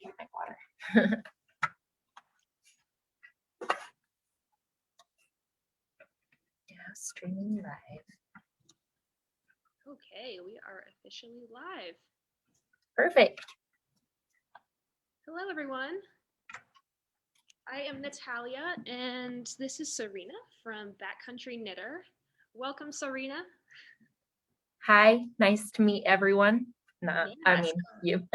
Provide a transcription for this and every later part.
get my water. Yeah, streaming live. Okay, we are officially live. Perfect. Hello, everyone. I am Natalia, and this is Sirena from Backcountry Knitter. Welcome, Sirena. Hi, nice to meet everyone. I Yes. mean you.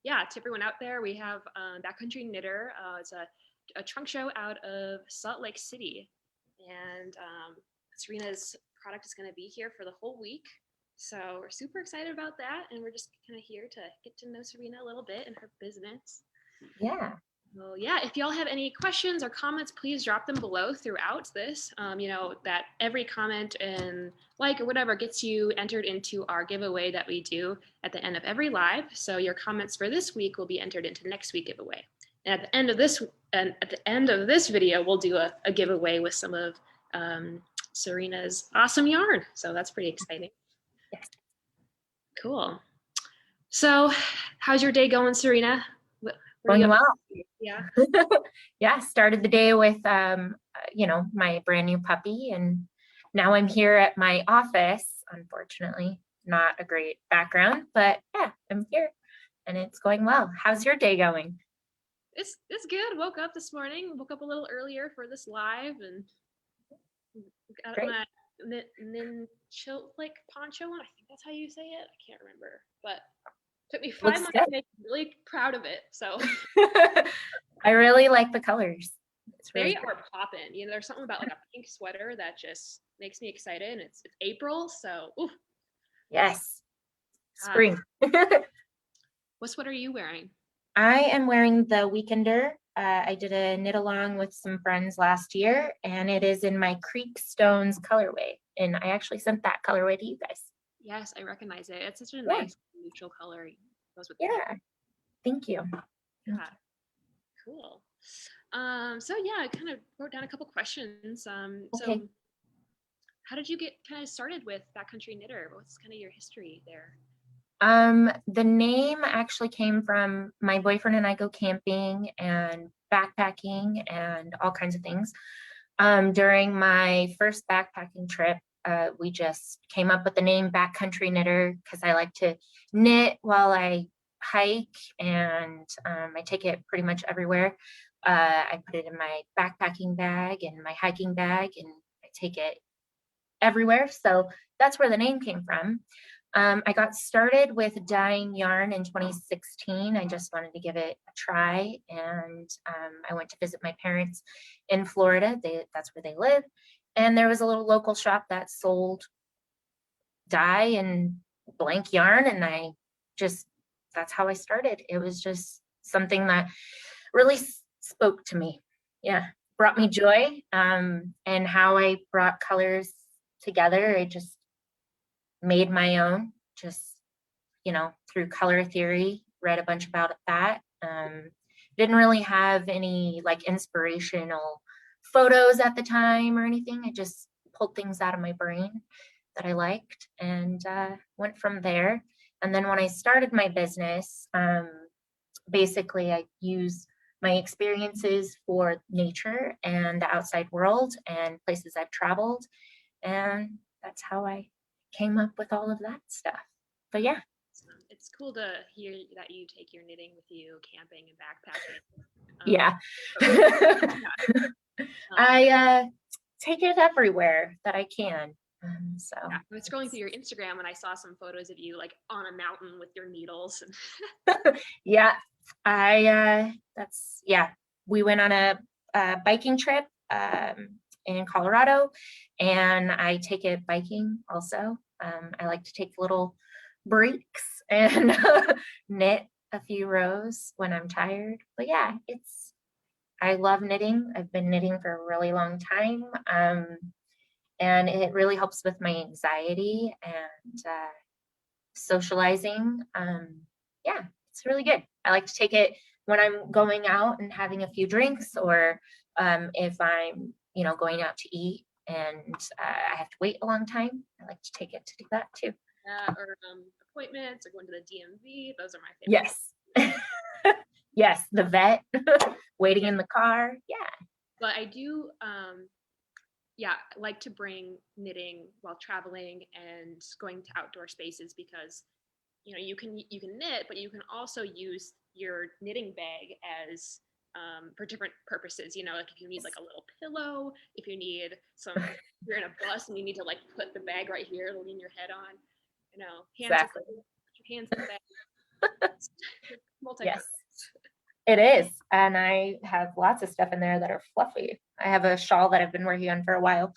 Yeah, to everyone out there, we have Backcountry Knitter. It's a trunk show out of Salt Lake City, and Serena's product is going to be here for the whole week. So we're super excited about that, and we're just kind of here to get to know Serena a little bit and her business. Yeah. So yeah, if y'all have any questions or comments, please drop them below throughout this. That every comment and like or whatever gets you entered into our giveaway that we do at the end of every live. So your comments for this week will be entered into next week giveaway. And at the end of this video, we'll do a giveaway with some of Serena's awesome yarn. So that's pretty exciting. Yes. Cool. So how's your day going, Serena? Going well. Yeah. Yeah, started the day with my brand new puppy, and now I'm here at my office. Unfortunately, not a great background, but yeah, I'm here and it's going well. How's your day going? It's good. Woke up this morning, woke up a little earlier for this live, and got Great. my chill like poncho on. I think that's how you say it. I can't remember, but it took me 5 months to make me really proud of it. So I really like the colors. It's really they are popping. There's something about like a pink sweater that just makes me excited. And it's April, so oof. Yes. Spring. What sweater are you wearing? I am wearing the Weekender. I did a knit along with some friends last year, and it is in my Creek Stones colorway. And I actually sent that colorway to you guys. Yes, I recognize it. It's such a nice neutral color. Goes with Thank you. Yeah, cool. So yeah, I kind of wrote down a couple questions. So how did you get kind of started with Backcountry Knitter? What's kind of your history there? The name actually came from my boyfriend and I go camping and backpacking and all kinds of things. During my first backpacking trip, we just came up with the name Backcountry Knitter because I like to knit while I hike, and I take it pretty much everywhere. I put it in my backpacking bag and my hiking bag, and I take it everywhere. So that's where the name came from. I got started with dyeing yarn in 2016. I just wanted to give it a try, and I went to visit my parents in Florida. That's where they live, and there was a little local shop that sold dye and blank yarn, and that's how I started. It was just something that really spoke to me. Yeah, brought me joy, and how I brought colors together. I just made my own, just through color theory, read a bunch about that. Didn't really have any like inspirational photos at the time or anything. I just pulled things out of my brain that I liked, and went from there. And then when I started my business, basically I use my experiences for nature and the outside world and places I've traveled, and that's how I came up with all of that stuff. But yeah, it's cool to hear that you take your knitting with you camping and backpacking. Yeah. I take it everywhere that I can. So yeah, I was scrolling through your Instagram and I saw some photos of you like on a mountain with your needles. Yeah, we went on a biking trip in Colorado, and I take it biking also. I like to take little breaks and knit a few rows when I'm tired. But yeah, I love knitting. I've been knitting for a really long time. And it really helps with my anxiety and socializing. Yeah, it's really good. I like to take it when I'm going out and having a few drinks, or if I'm, going out to eat and I have to wait a long time. I like to take it to do that too. or appointments or going to the DMV. Those are my favorite. Yes. Yes, the vet, waiting Yeah, in the car. Yeah. but I do, yeah, like to bring knitting while traveling and going to outdoor spaces because you can knit, but you can also use your knitting bag as for different purposes. Like if you need like a little pillow, if you need some, you're in a bus and you need to like put the bag right here to lean your head on. Hands are Exactly. cool. Put your hands in the bag. Yes, Multi-purpose. it is. And I have lots of stuff in there that are fluffy. I have a shawl that I've been working on for a while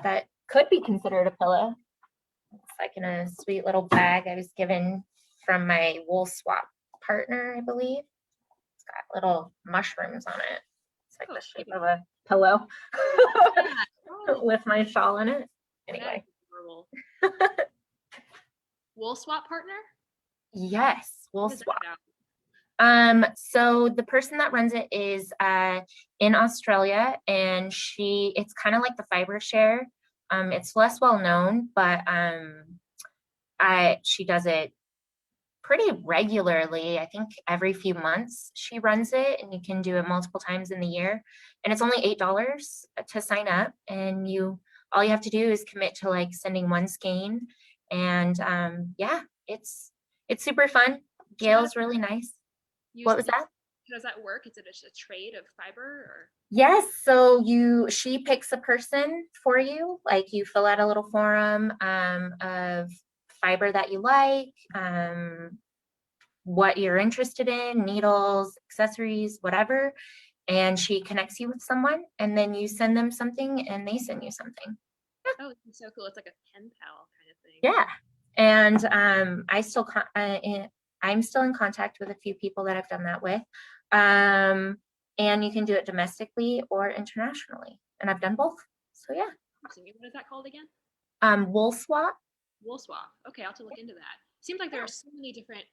that could be considered a pillow. It's like in a sweet little bag I was given from my wool swap partner, I believe. It's got little mushrooms on it. It's like Oh, the shape cute. of a pillow Yeah. Oh, with my shawl in it. that is Anyway, adorable. Wool swap partner? yes, wool What is that swap. about? So the person that runs it is in Australia, and it's kind of like the fiber share. It's less well known, but she does it pretty regularly. I think every few months she runs it, and you can do it multiple times in the year. And it's only $8 to sign up, and all you have to do is commit to like sending one skein, and yeah, it's super fun. So how does Gail's really nice. use What was that? how does that work? Is it a trade of fiber or? Yes, so she picks a person for you. Like you fill out a little form of fiber that you like, what you're interested in, needles, accessories, whatever. And she connects you with someone, and then you send them something and they send you something. Oh, it's so cool. It's like a pen pal kind of thing. Yeah. And I'm still in contact with a few people that I've done that with. And you can do it domestically or internationally. And I've done both. So yeah. Interesting. What is that called again? Wool swap. Wool swap. Okay, I'll have to look into that. Seems like there are so many different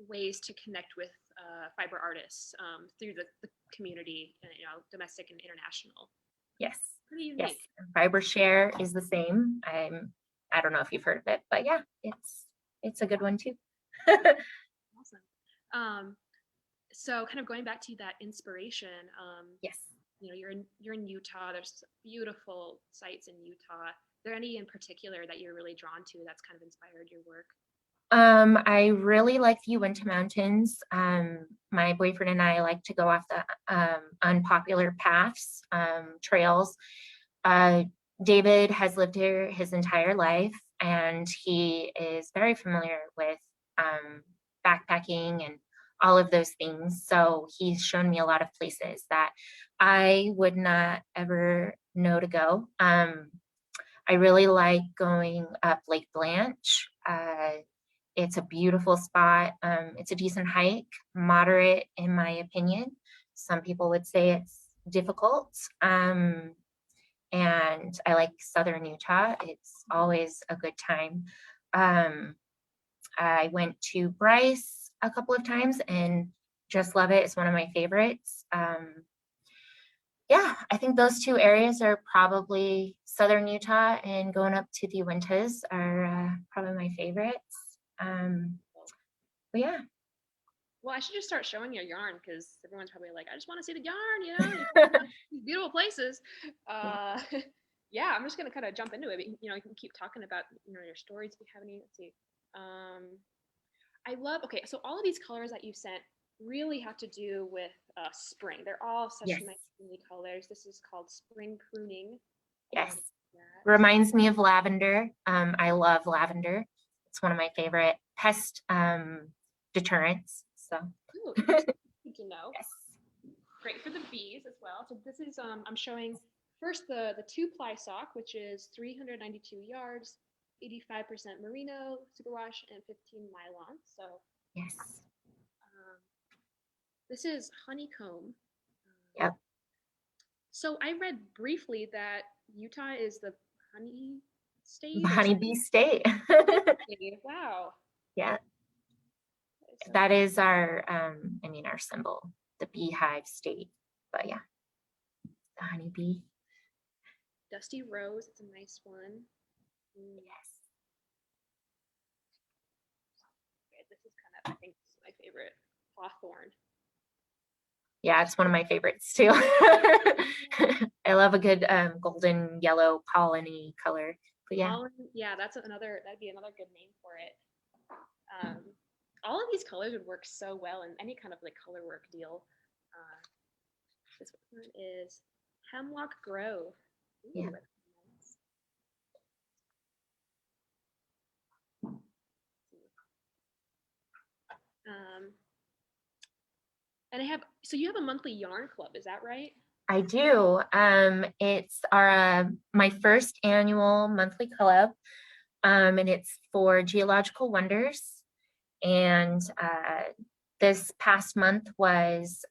ways to connect with fiber artists through the community, domestic and international. Yes. Pretty Yes. unique. Fiber share is the same. I don't know if you've heard of it, but yeah, it's a good one too. Awesome. Um, so kind of going back to that inspiration, Yes. you're in Utah. There's beautiful sites in Utah. Are there any in particular that you're really drawn to that's kind of inspired your work? I really like the Uinta Mountains. My boyfriend and I like to go off the unpopular paths, trails. Uh, David has lived here his entire life, and he is very familiar with backpacking and all of those things. So he's shown me a lot of places that I would not ever know to go. I really like going up Lake Blanche. It's a beautiful spot. It's a decent hike, moderate in my opinion. Some people would say it's difficult. And I like Southern Utah. It's always a good time. Um, I went to Bryce a couple of times and just love it. It's one of my favorites. Yeah, I think those two areas are probably Southern Utah and going up to the Uintas are probably my favorites. But yeah. Well, I should just start showing your yarn because everyone's probably like, I just want to see the yarn, these beautiful places. Uh, yeah, I'm just gonna kind of jump into it. You can keep talking about your stories if you have any. Let's see. Um, I love. Okay, so all of these colors that you sent really have to do with spring. They're all such Yes. nice springy colors. This is called spring pruning. Yes. That. Reminds me of lavender. I love lavender. It's one of my favorite pest deterrents. So Ooh, interesting. Good to know. yes. Great for the bees as well. So this is I'm showing first the two ply sock, which is 392 yards, 85% merino, superwash, and 15 nylon. So Yes. um, this is honeycomb. Yep. So I read briefly that Utah is the honey The state or honeybee something. state. Wow. Yeah. Okay, so That is our symbol, the beehive state. But yeah, the honeybee. Dusty Rose, it's a nice one. Mm. Yes. I think it's my favorite. Hawthorn. Yeah, it's one of my favorites too. I love a good golden yellow pollen-y color. But yeah. Pollen, yeah, that'd be another good name for it. Um, all of these colors would work so well in any kind of like color work deal. Uh, this one is Hemlock Grove. Yeah. Ooh, that's nice. Um, and so you have a monthly yarn club, is that right? I do. It's our my first annual monthly club, and it's for geological wonders. And this past month was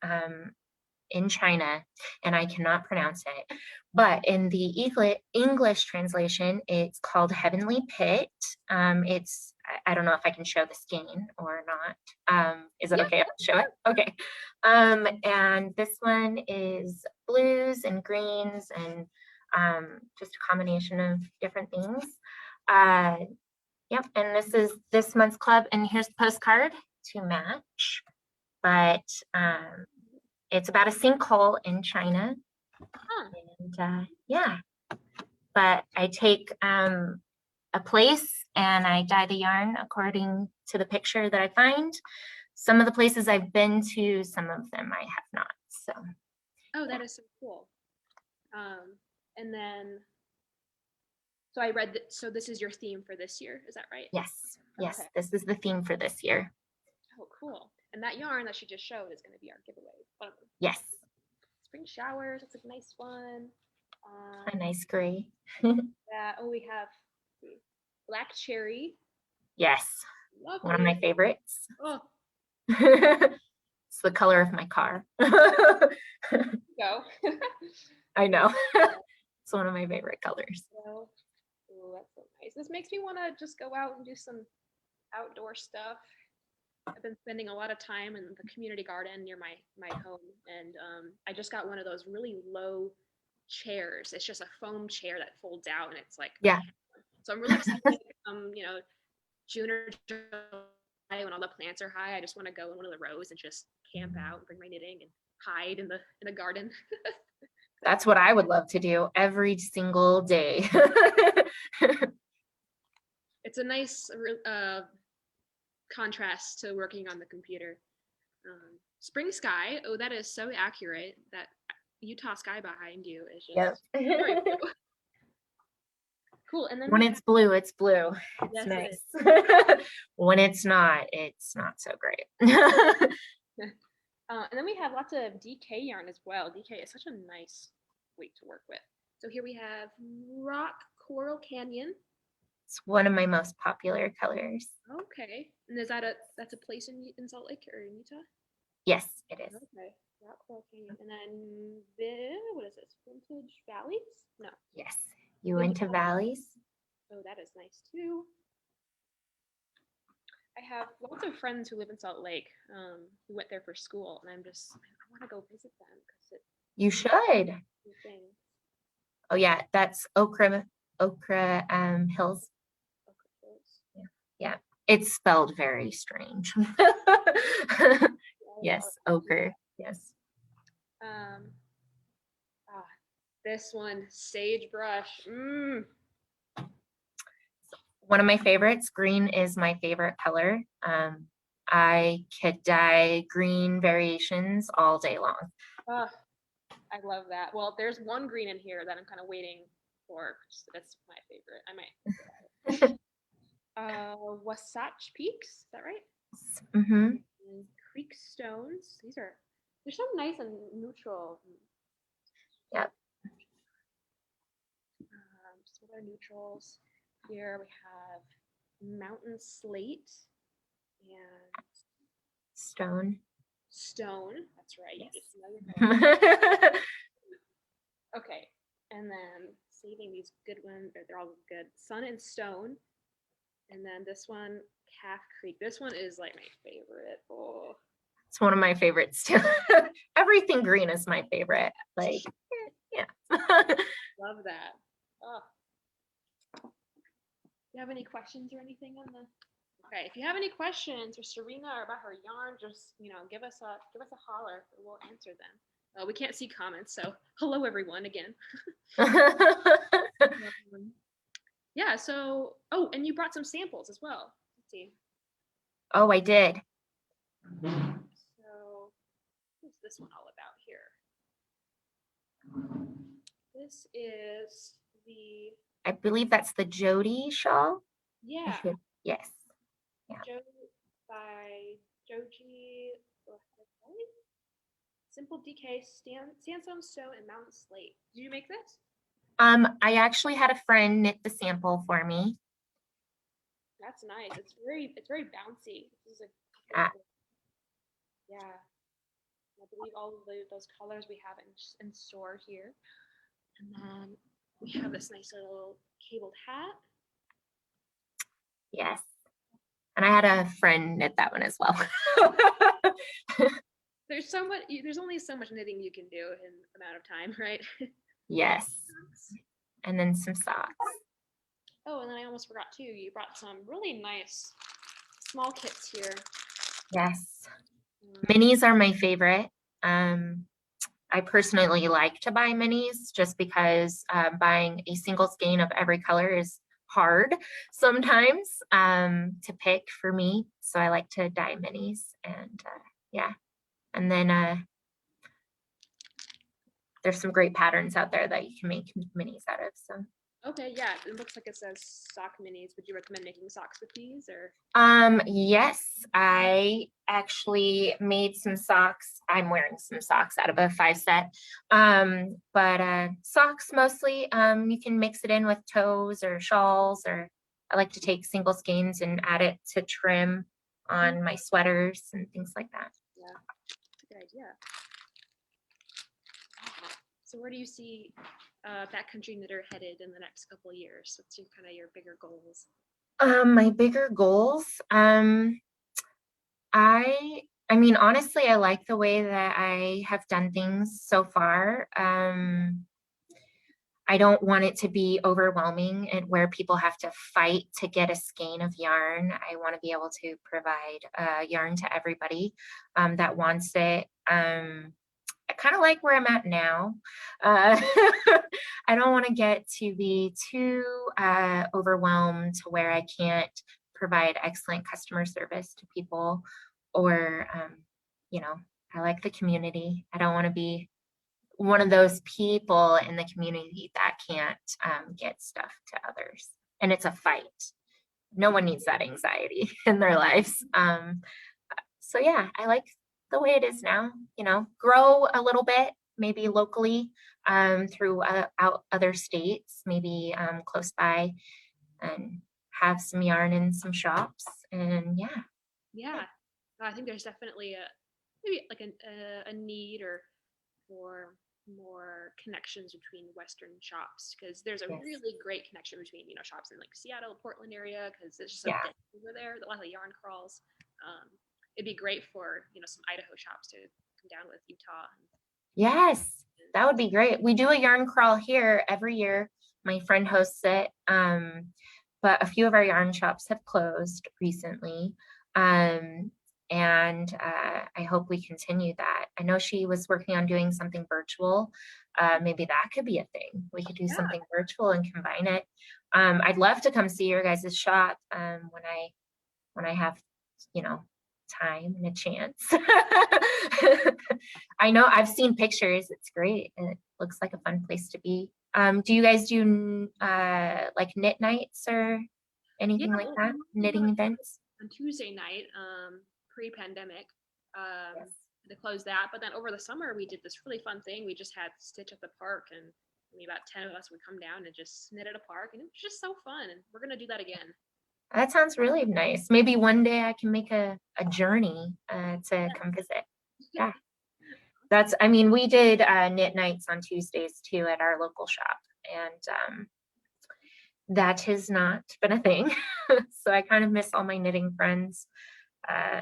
in China, and I cannot pronounce it. But in the English translation, it's called Heavenly Pit. I don't know if I can show the skein or not. Is it Yeah. okay if I show it? Okay. And this one is blues and greens and just a combination of different things. Yep, and this is this month's club, and here's the postcard to match. But it's about a sinkhole in China, Huh. and yeah. But I take a place and I dye the yarn according to the picture that I find. Some of the places I've been to, some of them I have not. So. Oh, that is so cool. And then, so I read that. So this is your theme for this year. Is that right? Yes, yes, Okay. this is the theme for this year. Oh, cool. And that yarn that she just showed is going to be our giveaway. Yes. Spring showers. That's a nice one. A nice gray. Yeah. Oh, we have black cherry. Yes, Lovely. one of my favorites. Oh. It's the color of my car. Go. I know. It's one of my favorite colors. Oh, that's so nice. This makes me want to just go out and do some outdoor stuff. I've been spending a lot of time in the community garden near my home, and I just got one of those really low chairs. It's just a foam chair that folds out, and it's like yeah. So I'm really excited. June or July when all the plants are high, I just want to go in one of the rows and just camp out, and bring my knitting, and hide in the garden. That's what I would love to do every single day. It's a nice contrast to working on the computer. Spring sky. Oh, that is so accurate. That Utah sky behind you is just very blue. Cool. And then when it's blue, it's blue. It's yes, nice. When it's not so great. And then we have lots of DK yarn as well. DK is such a nice weight to work with. So here we have Rock Coral Canyon. It's one of my most popular colors. Okay. And that's a place in Salt Lake or in Utah? Yes, it is. Okay. Rock Coral Canyon. And then what is this? Vintage Valleys? No. Yes. You went to Valleys? Oh, that is nice too. I have lots of friends who live in Salt Lake who went there for school, and I want to go visit them because you should. Oh yeah, that's Okra Hills. Okra Hills. Yeah, it's spelled very strange. Yes, ochre. Yes. This one, sagebrush. One of my favorites. Green is my favorite color. I could dye green variations all day long. I love that. Well, there's one green in here that I'm kind of waiting for. That's my favorite. I might. Wasatch Peaks. Is that right? Mm-hmm. Creek Stones. They're so nice and neutral. Yep. Some other neutrals. Here we have Mountain Slate and Stone. That's right. Yes. Okay, and then saving these good ones. They're all good. Sun and Stone, and then this one, Calf Creek. This one is like my favorite. Oh, it's one of my favorites too. Everything green is my favorite. Like, yeah. Love that. Oh. Do you have any questions or anything on the Okay, if you have any questions for Serena or about her yarn, just give us a holler. We'll answer them. We can't see comments, so hello everyone again. Um, yeah. So, oh, and you brought some samples as well. Let's see. Oh, I did. So, what's this one all about here? This is the I believe that's the Jody shawl. I yeah should, yes. Yeah. Joe by Joji. Simple DK Sandstone Stone and Mountain Slate. Did you make this? I actually had a friend knit the sample for me. That's nice. It's very bouncy. This is a Uh, yeah. I believe all of those colors we have in store here, and then we have this nice little cabled hat. yes. And I had a friend knit that one as well. There's only so much knitting you can do in amount of time, right? Yes. And then some socks. Oh, and then I almost forgot too. You brought some really nice small kits here. Yes. Um, Minis are my favorite. I personally like to buy minis just because buying a single skein of every color is hard sometimes to pick for me. So I like to dye minis and yeah. And then there's some great patterns out there that you can make minis out of. So okay, yeah, it looks like it says sock minis. Would you recommend making socks with these or? yes, I actually made some socks. I'm wearing some socks out of a 5 set. But socks mostly. You can mix it in with toes or shawls, or I like to take single skeins and add it to trim on my sweaters and things like that. Yeah, that's a good idea. So where do you see backcountry knitter headed in the next couple of years? What's your kind of your bigger goals? My bigger goals. I mean, honestly, I like the way that I have done things so far. I don't want it to be overwhelming and where people have to fight to get a skein of yarn. I want to be able to provide yarn to everybody that wants it. I kind of like where I'm at now. Uh, I don't want to get to be too overwhelmed to where I can't provide excellent customer service to people or, you know, I like the community. I don't want to be one of those people in the community that can't get stuff to others. And it's a fight. No one needs that anxiety in their lives. So yeah, I like the way it is now, grow a little bit, maybe locally through out other states, maybe close by and have some yarn in some shops. And yeah. Yeah, I think there's definitely maybe like a need or for more connections between Western shops because there's a Yes. really great connection between shops in like Seattle, Portland area because there's just so Yeah. dense over there. A lot of yarn crawls. It'd be great for some Idaho shops to come down with Utah. Yes, that would be great. We do a yarn crawl here every year. My friend hosts it. But a few of our yarn shops have closed recently. And I hope we continue that. I know she was working on doing something virtual. Maybe that could be a thing. We could do Yeah, something virtual and combine it. I'd love to come see your guys' shop when I have, you know, time and a chance. I know I've seen pictures. It's great. And it looks like a fun place to be. Do you guys do like knit nights or yeah. anything like Well, we that? usually do Knitting it events? on Tuesday night, pre-pandemic. Yes. To close that, but then over the summer we did this really fun thing. We just had Stitch at the park, and maybe about 10 of us would come down and just knit at a park, and it was just so fun. And we're gonna do that again. That sounds really nice. Maybe one day I can make a journey to come visit. Yeah. I mean, we did knit nights on Tuesdays too at our local shop. And that has not been a thing. So I kind of miss all my knitting friends. Uh,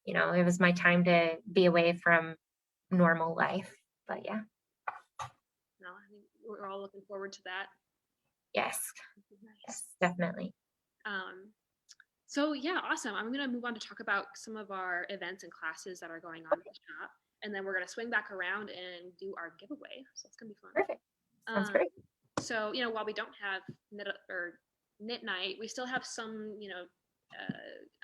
it was my time to be away from normal life. But yeah, No, I think we're all looking forward to that. yes, Nice. yes, definitely. Um, So yeah, awesome. I'm gonna move on to talk about some of our events and classes that are going on in the shop, and then we're gonna swing back around and do our giveaway. So it's gonna be fun. Perfect. Sounds Um, great. so while we don't have knit night, we still have some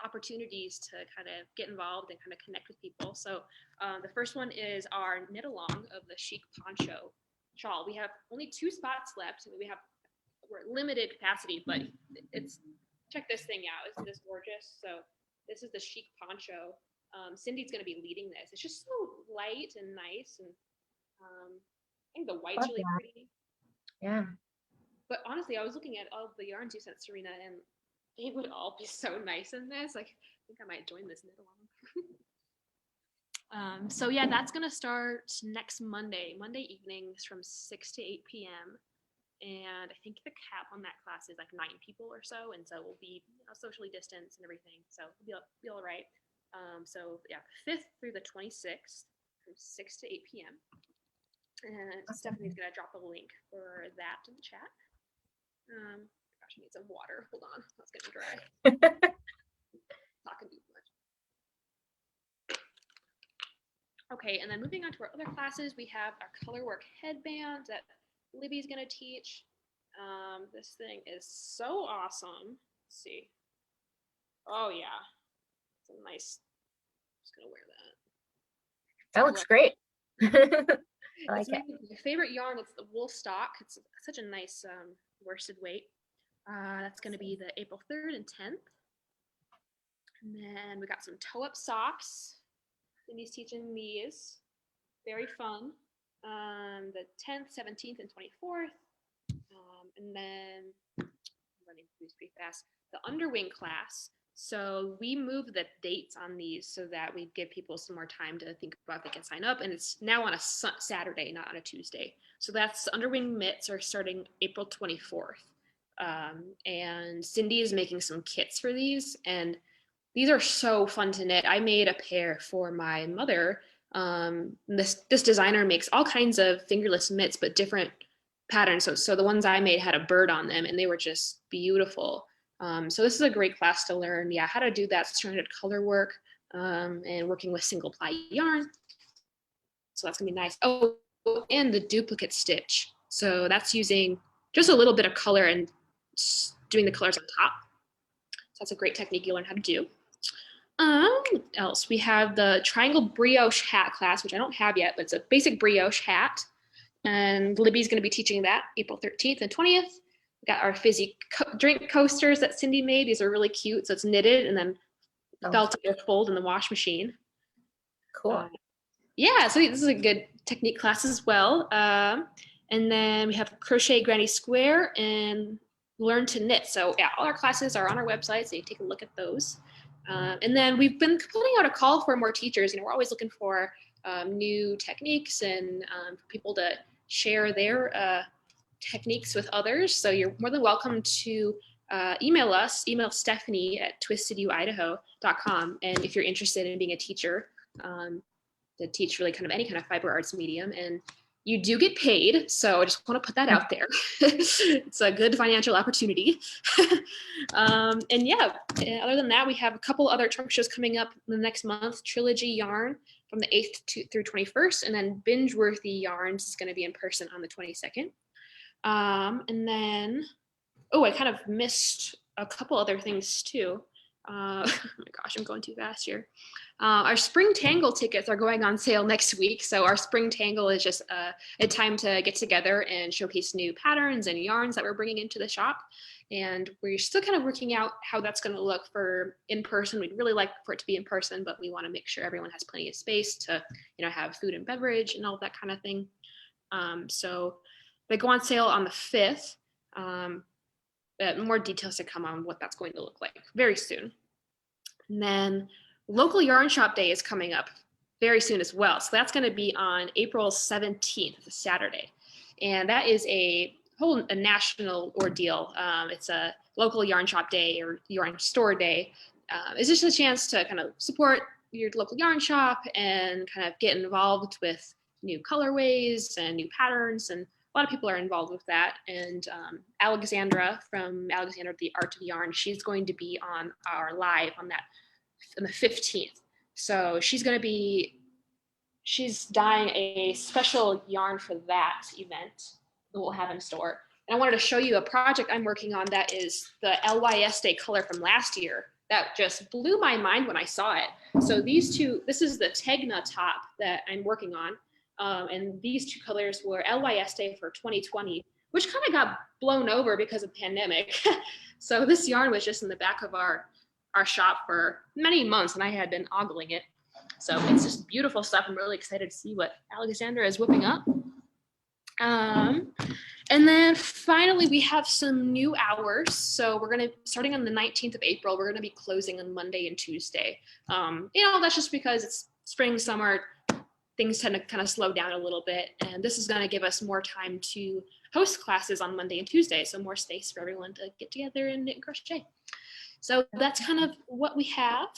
opportunities to kind of get involved and kind of connect with people. So the first one is our knit along of the chic poncho shawl. We have only 2 spots left, and we're at limited capacity, but it's check this thing out. Isn't this gorgeous? So this is the chic poncho. Cindy's going to be leading this. It's just so light and nice, and I think the white's Love really that. pretty. Yeah. But honestly, I was looking at all the yarns you sent, Serena, and they would all be so nice in this. Like, I think I might join this knit along. So yeah, that's gonna start next Monday evenings from 6 to 8 p.m. And I think the cap on that class is like 9 people or so, and so we'll be socially distanced and everything, so we'll be all right. So yeah, 5th through the 26th from 6 to 8 p.m. And Stephanie's gonna drop a link for that in the chat. Gosh, I need some water. Hold on, that's getting dry. Talking too much. Okay, and then moving on to our other classes, we have our colorwork headband that Libby's gonna teach. This thing is so awesome. Let's see. Oh yeah, it's a nice. I'm just gonna wear that. That looks great. I like It's it. my favorite yarn. It's the wool stock. It's such a nice worsted weight. That's going to be the April 3rd and 10th. And then we got some toe-up socks. Cindy's teaching these. Very fun. The 10th, 17th, and 24th. And then, I'm running through these pretty fast, the underwing class. So we moved the dates on these so that we give people some more time to think about if they can sign up. And it's now on a Saturday, not on a Tuesday. So that's underwing mitts are starting April 24th. And Cindy is making some kits for these. And these are so fun to knit. I made a pair for my mother. This designer makes all kinds of fingerless mitts, but different patterns. So the ones I made had a bird on them, and they were just beautiful. So this is a great class to learn, how to do that stranded color work and working with single ply yarn. So that's gonna be nice. Oh, and the duplicate stitch. So that's using just a little bit of color and doing the colors on top. So that's a great technique you learn how to do. Else we have the triangle brioche hat class, which I don't have yet, but it's a basic brioche hat. And Libby's going to be teaching that April 13th and 20th. We got our fizzy drink coasters that Cindy made. These are really cute. So it's knitted and then felted to fold in the wash machine. Cool. Yeah, so this is a good technique class as well. And then we have crochet granny square and learn to knit. So yeah, all our classes are on our website, so you take a look at those. And then we've been putting out a call for more teachers. We're always looking for new techniques and for people to share their techniques with others. So you're more than welcome to email us, email Stephanie at twisteduidaho.com. And if you're interested in being a teacher, to teach really kind of any kind of fiber arts medium, and you do get paid, so I just want to put that out there. It's a good financial opportunity. And yeah, other than that, we have a couple other trunk shows coming up in the next month. Trilogy Yarn from the 8th through 21st, and then Binge-Worthy Yarns is going to be in person on the 22nd. And then, I kind of missed a couple other things too. Oh my gosh, I'm going too fast here. Our spring tangle tickets are going on sale next week. So our spring tangle is just a time to get together and showcase new patterns and yarns that we're bringing into the shop. And we're still kind of working out how that's going to look for in person. We'd really like for it to be in person, but we want to make sure everyone has plenty of space to, have food and beverage and all of that kind of thing. So they go on sale on the 5th. More details to come on what that's going to look like very soon. And then local yarn shop day is coming up very soon as well. So that's going to be on April 17th, Saturday. And that is a national ordeal. It's a local yarn shop day or yarn store day. It's just a chance to kind of support your local yarn shop and kind of get involved with new colorways and new patterns and lot of people are involved with that. And Alexandra from Alexandra the Art of Yarn, she's going to be on our live on the 15th. So she's dyeing a special yarn for that event that we'll have in store. And I wanted to show you a project I'm working on that is the LYS Day color from last year. That just blew my mind when I saw it. So this is the Tegna top that I'm working on. And these two colors were LYS Day for 2020, which kind of got blown over because of pandemic. So this yarn was just in the back of our shop for many months, and I had been ogling it. So it's just beautiful stuff. I'm really excited to see what Alexandra is whipping up. And then finally, we have some new hours. So we're going to, starting on the 19th of April, we're going to be closing on Monday and Tuesday. That's just because it's spring, summer, things tend to kind of slow down a little bit. And this is going to give us more time to host classes on Monday and Tuesday. So more space for everyone to get together and knit and crochet. So that's kind of what we have.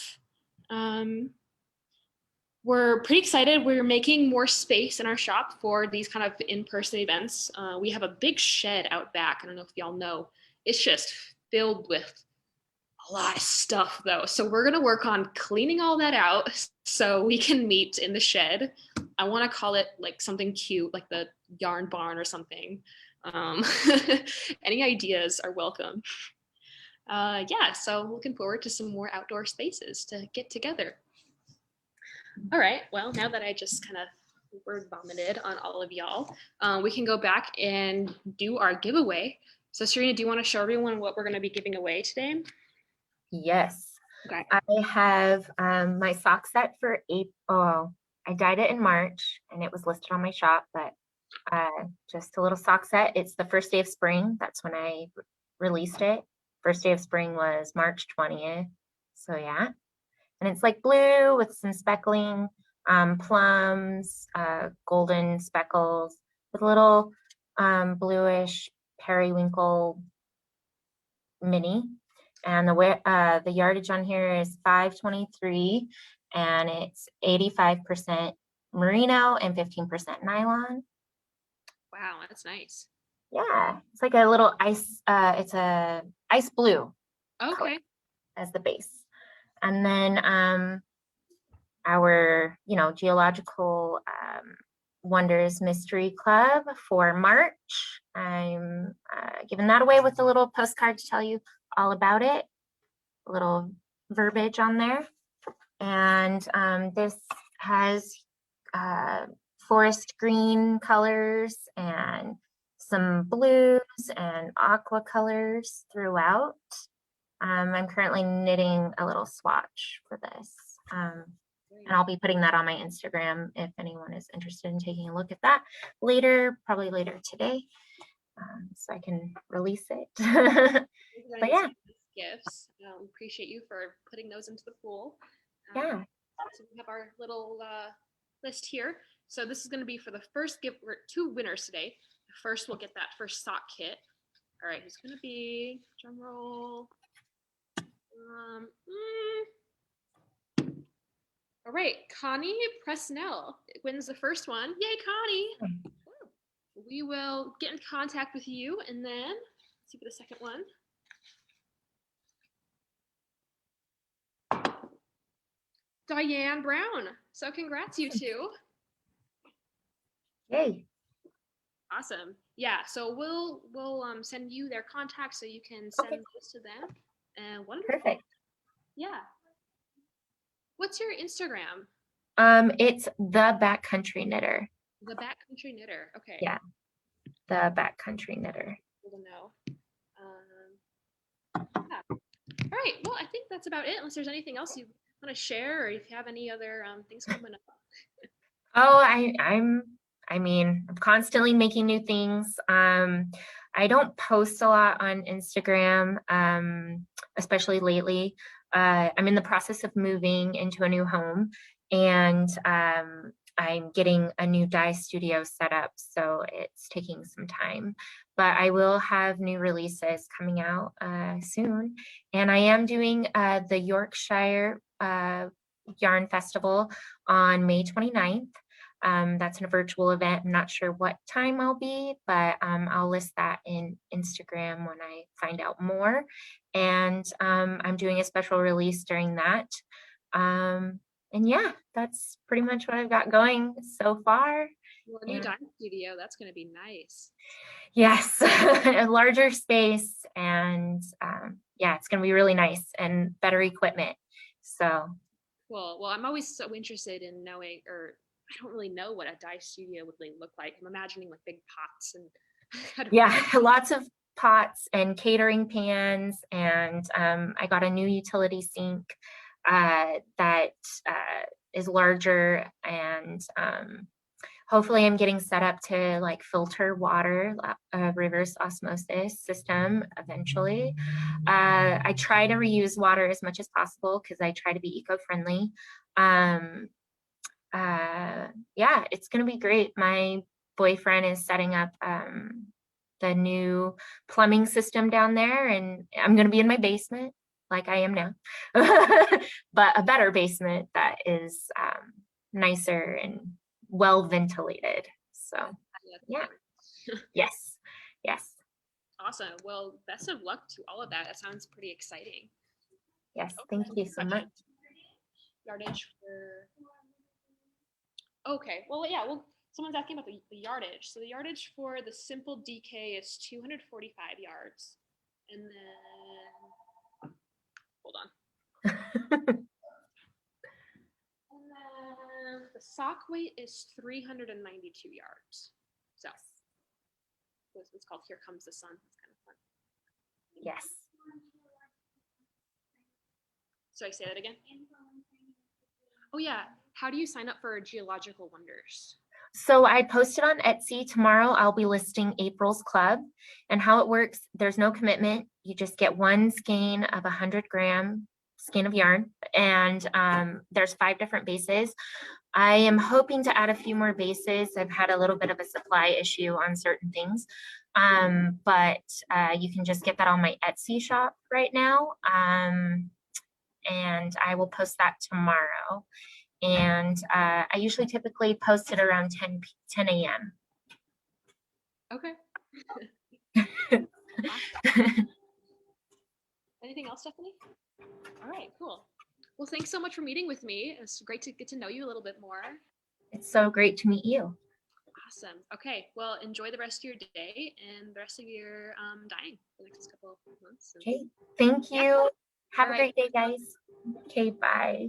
We're pretty excited. We're making more space in our shop for these kind of in-person events. We have a big shed out back. I don't know if y'all know. It's just filled with a lot of stuff though. So we're gonna work on cleaning all that out so we can meet in the shed. I wanna call it like something cute, like the yarn barn or something. Any ideas are welcome. So looking forward to some more outdoor spaces to get together. All right, well, now that I just kind of word vomited on all of y'all, we can go back and do our giveaway. So Serena, do you want to show everyone what we're going to be giving away today? Yes. Okay. I have my sock set for April. I dyed it in March and it was listed on my shop, but just a little sock set. It's the first day of spring. That's when I released it. First day of spring was March 20th. So yeah. And it's like blue with some speckling, plums, golden speckles with a little bluish periwinkle mini. And the yardage on here is 523, and it's 85% merino and 15% nylon. Wow, that's nice. Yeah, it's like a little ice. It's a ice blue. Okay. As the base. And then our, Geological Wonders Mystery Club for March. I'm giving that away with a little postcard to tell you all about it. A little verbiage on there. And this has forest green colors and some blues and aqua colors throughout. I'm currently knitting a little swatch for this. And I'll be putting that on my Instagram if anyone is interested in taking a look at that later, probably later today, so I can release it. But yeah. Gifts. Appreciate you for putting those into the pool. Yeah. So we have our little list here. So this is going to be for the first gift. We're 2 winners today. First, we'll get that first sock kit. All right, who's going to be? Drum roll. All right, Connie Presnell wins the first one. Yay, Connie! We will get in contact with you, and then let's see for the second one. Diane Brown. So congrats, you two. Yay. Awesome. Yeah, so we'll send you their contacts so you can send those to them. And wonderful. Perfect. Yeah. What's your Instagram? It's the Backcountry Knitter. The Backcountry Knitter. Okay. Yeah. The Backcountry Knitter. Cool to know. Yeah. All right. Well, I think that's about it. Unless there's anything else you want to share, or if you have any other things coming up. Oh, I'm constantly making new things. I don't post a lot on Instagram, especially lately. I'm in the process of moving into a new home, and I'm getting a new dye studio set up, so it's taking some time. But I will have new releases coming out soon. And I am doing the Yorkshire Yarn Festival on May 29th. That's a virtual event. I'm not sure what time I'll be, but I'll list that in Instagram when I find out more. And I'm doing a special release during that. And yeah, that's pretty much what I've got going so far. Well, a new And dance studio, that's going to be nice. yes, a larger space, and yeah, it's going to be really nice and better equipment. So Cool. Well, I'm always so interested in knowing, or I don't really know what a dye studio would really look like. I'm imagining like big pots and I don't yeah, know. lots of pots and catering pans, and I got a new utility sink that is larger, and hopefully I'm getting set up to like filter water, reverse osmosis system eventually. I try to reuse water as much as possible because I try to be eco-friendly. Um, yeah, it's gonna be great. My boyfriend is setting up the new plumbing system down there, and I'm gonna be in my basement like I am now, but a better basement that is nicer and well ventilated. So That's yeah, important. yes, yes, Awesome. Well, best of luck to all of that. That sounds pretty exciting. yes. Oh, Thank you so much. question. Yardage for. Okay. Well, yeah. Well, someone's asking about the yardage. So the yardage for the simple DK is 245 yards, and then hold on. And then the sock weight is 392 yards. So it's called "Here Comes the Sun." It's kind of fun. Yes. So I say that again. Oh yeah. How do you sign up for Geological Wonders? So I posted on Etsy tomorrow. I'll be listing April's Club, and how it works. There's no commitment. You just get one skein of 100-gram skein of yarn, and there's 5 different bases. I am hoping to add a few more bases. I've had a little bit of a supply issue on certain things, but you can just get that on my Etsy shop right now, and I will post that tomorrow. And I usually typically post it around 10 a.m. Okay. Anything else, Stephanie? All right, cool. Well, thanks so much for meeting with me. It's great to get to know you a little bit more. It's so great to meet you. Awesome. Okay, well, enjoy the rest of your day and the rest of your dyeing for the next couple of months. Okay, thank you. Yeah. Have All a right. great day, guys. Okay, bye.